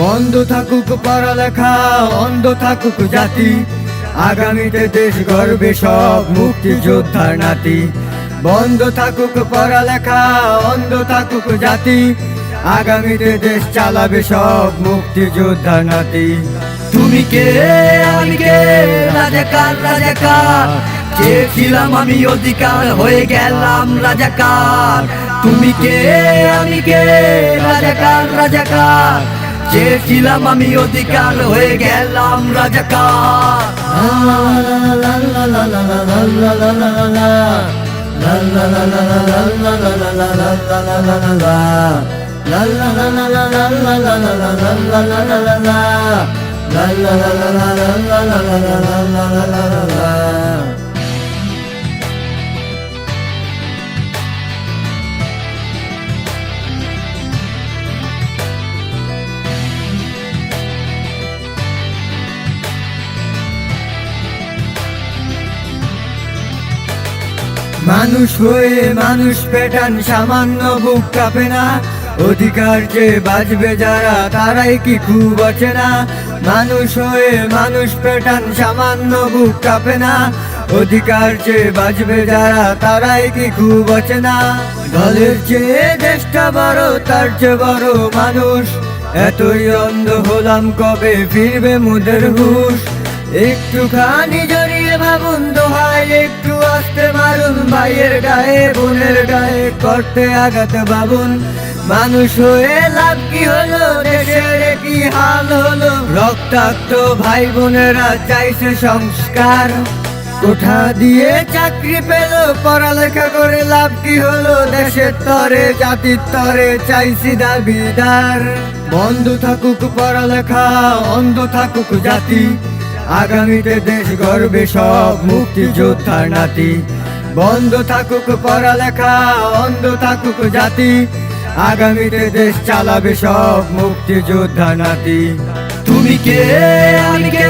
বন্ধ থাকুক পড়ালেখা, অন্ধ থাকুক জাতি, আগামীতে দেশ গর্বে সব মুক্তিযোদ্ধার নাতি। বন্ধ থাকুক পড়ালেখা, অন্ধ থাকুক জাতি, আগামীতে দেশ চালাবে সব মুক্তিযোদ্ধার নাতি। তুমি কে আমি কে, রাজাকার রাজাকার, চেয়েছিলাম আমি অধিকার হয়ে গেলাম রাজাকার। তুমি কে আমি কে, রাজাকার রাজাকার, চেয়েছিলাম আমি অধিকার হয়ে গেলাম রাজাকার। মানুষ হয়ে মানুষ পেটান, সামান্য বুক কাঁপে না, অধিকার যে বাজবে যারা তারাই কি খুব অচেনা। মানুষ হয়ে মানুষ পেটান, সামান্য বুক কাঁপে না, অধিকার যে বাজবে যারা তারাই কি খুব অচেনা। দলের চেয়ে দেশটা বড়, তার চেয়ে বড় মানুষ, এতই অন্ধ হলাম কবে ফিরবে মুদের হুঁশ। একটুখানি জড়িয়ে ভাবুন দোহাই, একটু আস্তে মারুন ভাইয়ের গায়ে বোনের গায়ে করতে আঘাত ভাবুন। মানুষ হয়ে লাভ কি হলো, দেশের কি হাল হলো, রক্তাক্ত ভাই বোনেরা চাইছে সংস্কার। কোঠা দিয়ে চাকরি পেল, পড়ালেখা করে লাভ কি হলো, দেশের তরে জাতির তরে চাইছি দাবিদার। বন্ধ থাকুক পড়ালেখা, অন্ধ থাকুক জাতি, আগামীতে দেশ গর্বে সব মুক্তিযোদ্ধার নাতি। বন্ধ থাকুক পড়ালেখা, অন্ধ থাকুক জাতি, আগামীতে দেশ চালাবে সব মুক্তিযোদ্ধার নাতি। তুমি কে আমি কে,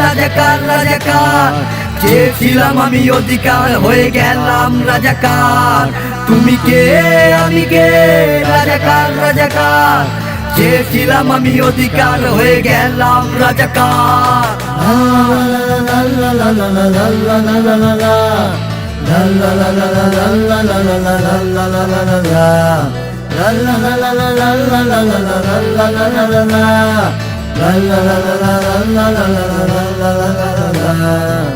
রাজাকার রাজাকার, চেয়েছিলাম আমি অধিকার হয়ে গেলাম রাজাকার। তুমি কে আমি কে, রাজাকার রাজাকার, চেয়েছিলাম আমি অধিকার হয়ে গেলাম রাজাকার। la